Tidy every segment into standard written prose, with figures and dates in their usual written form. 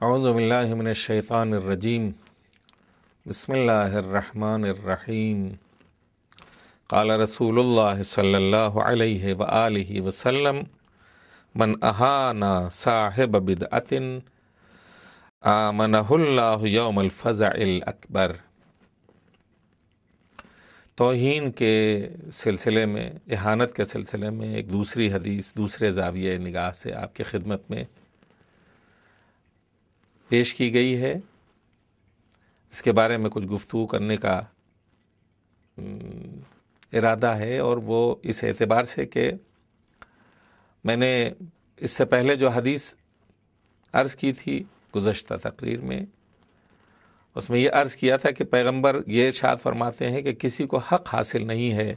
اعوذ باللہ من الشیطان الرجیم بسم اللہ الرحمن الرحیم قال رسول اللہ صلی اللہ علیہ وآلہ وسلم من اہان صاحب بدعت آمنہ اللہ یوم الفزع الاکبر۔ توہین کے سلسلے میں، اہانت کے سلسلے میں ایک دوسری حدیث دوسرے زاویہ نگاہ سے آپ کی خدمت میں پیش کی گئی ہے۔ اس کے بارے میں کچھ گفتگو کرنے کا ارادہ ہے، اور وہ اس اعتبار سے کہ میں نے اس سے پہلے جو حدیث عرض کی تھی گزشتہ تقریر میں، اس میں یہ عرض کیا تھا کہ پیغمبر یہ ارشاد فرماتے ہیں کہ کسی کو حق حاصل نہیں ہے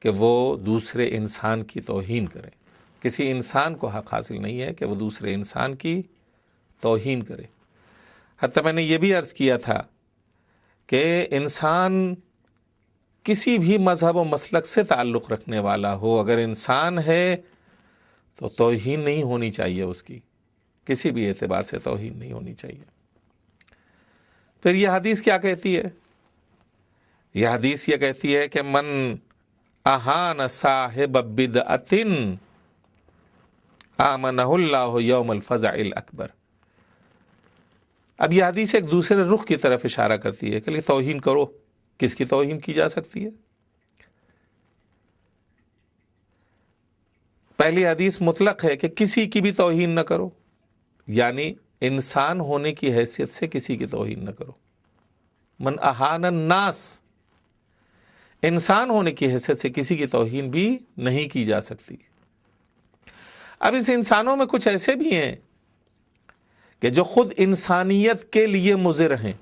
کہ وہ دوسرے انسان کی توہین کرے۔ کسی انسان کو حق حاصل نہیں ہے کہ وہ دوسرے انسان کی توہین کرے۔ حتیٰ میں نے یہ بھی عرض کیا تھا کہ انسان کسی بھی مذہب و مسلک سے تعلق رکھنے والا ہو، اگر انسان ہے تو توہین نہیں ہونی چاہیے، اس کی کسی بھی اعتبار سے توہین نہیں ہونی چاہیے۔ پھر یہ حدیث کیا کہتی ہے؟ یہ حدیث یہ کہتی ہے کہ من اہان صاحب بدعت آمنہ اللہ یوم الفزع الاکبر۔ اب یہ حدیث ایک دوسرے رخ کی طرف اشارہ کرتی ہے کہ توہین کرو، کس کی توہین کی جا سکتی ہے؟ پہلی حدیث مطلق ہے کہ کسی کی بھی توہین نہ کرو، یعنی انسان ہونے کی حیثیت سے کسی کی توہین نہ کرو۔ من اہان الناس، انسان ہونے کی حیثیت سے کسی کی توہین بھی نہیں کی جا سکتی۔ اب اس انسانوں میں کچھ ایسے بھی ہیں کہ جو خود انسانیت کے لیے مضر ہیں،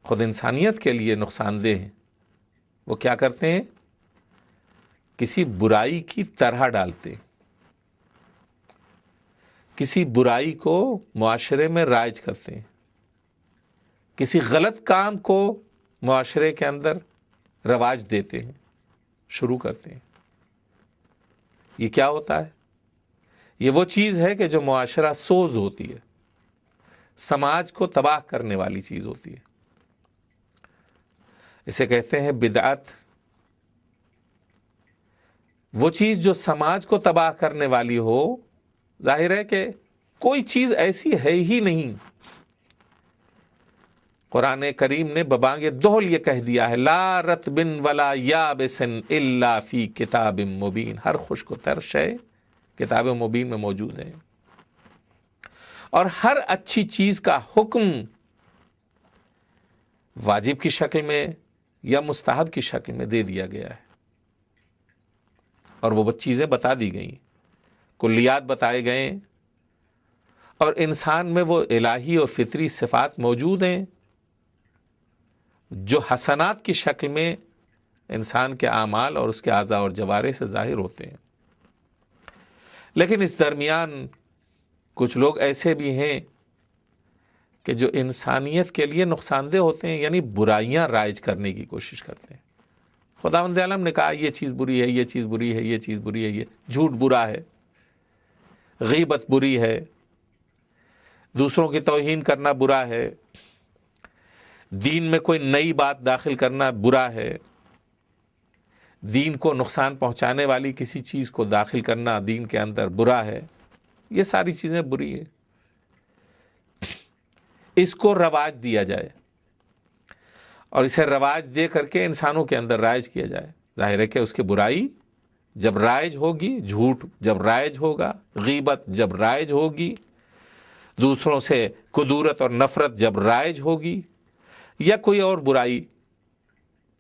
خود انسانیت کے لیے نقصان دہ ہیں۔ وہ کیا کرتے ہیں؟ کسی برائی کی طرح ڈالتے ہیں، کسی برائی کو معاشرے میں رائج کرتے ہیں، کسی غلط کام کو معاشرے کے اندر رواج دیتے ہیں، شروع کرتے ہیں۔ یہ کیا ہوتا ہے؟ یہ وہ چیز ہے کہ جو معاشرہ سوز ہوتی ہے، سماج کو تباہ کرنے والی چیز ہوتی ہے۔ اسے کہتے ہیں بدعت۔ وہ چیز جو سماج کو تباہ کرنے والی ہو، ظاہر ہے کہ کوئی چیز ایسی ہے ہی نہیں۔ قرآن کریم نے ببانگ دہل یہ کہہ دیا ہے، لا رطب ولا یابس الا فی کتاب مبین۔ ہر خشک و تر شے کتاب مبین میں موجود ہیں، اور ہر اچھی چیز کا حکم واجب کی شکل میں یا مستحب کی شکل میں دے دیا گیا ہے، اور وہ چیزیں بتا دی گئیں، کلیات بتائے گئے، اور انسان میں وہ الہی اور فطری صفات موجود ہیں جو حسنات کی شکل میں انسان کے اعمال اور اس کے اعضاء اور جوارح سے ظاہر ہوتے ہیں۔ لیکن اس درمیان کچھ لوگ ایسے بھی ہیں کہ جو انسانیت کے لیے نقصان دہ ہوتے ہیں، یعنی برائیاں رائج کرنے کی کوشش کرتے ہیں۔ خداوند عالم نے کہا یہ چیز بری ہے، یہ چیز بری ہے، یہ چیز بری ہے، یہ جھوٹ برا ہے، غیبت بری ہے، دوسروں کی توہین کرنا برا ہے، دین میں کوئی نئی بات داخل کرنا برا ہے، دین کو نقصان پہنچانے والی کسی چیز کو داخل کرنا دین کے اندر برا ہے۔ یہ ساری چیزیں بری ہیں، اس کو رواج دیا جائے، اور اسے رواج دے کر کے انسانوں کے اندر رائج کیا جائے۔ ظاہر ہے کہ اس کی برائی جب رائج ہوگی، جھوٹ جب رائج ہوگا، غیبت جب رائج ہوگی، دوسروں سے کدورت اور نفرت جب رائج ہوگی، یا کوئی اور برائی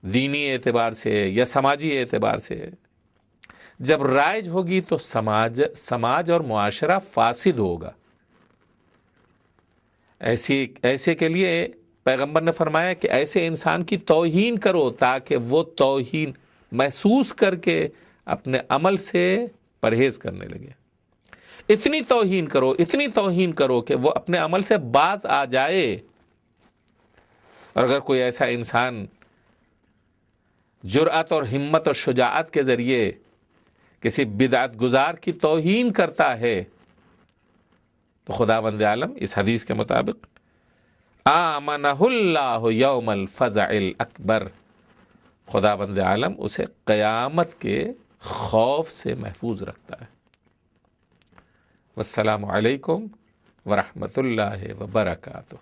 دینی اعتبار سے یا سماجی اعتبار سے جب رائج ہوگی، تو سماج اور معاشرہ فاسد ہوگا۔ ایسے کے لیے پیغمبر نے فرمایا کہ ایسے انسان کی توہین کرو تاکہ وہ توہین محسوس کر کے اپنے عمل سے پرہیز کرنے لگے۔ اتنی توہین کرو، اتنی توہین کرو کہ وہ اپنے عمل سے باز آ جائے۔ اور اگر کوئی ایسا انسان جرأت اور ہمت اور شجاعت کے ذریعے کسی بدعت گزار کی توہین کرتا ہے تو خداوند عالم اس حدیث کے مطابق آمنہ اللہ یوم الفزع الاکبر، خداوند عالم اسے قیامت کے خوف سے محفوظ رکھتا ہے۔ والسلام علیکم ورحمۃ اللہ وبرکاتہ۔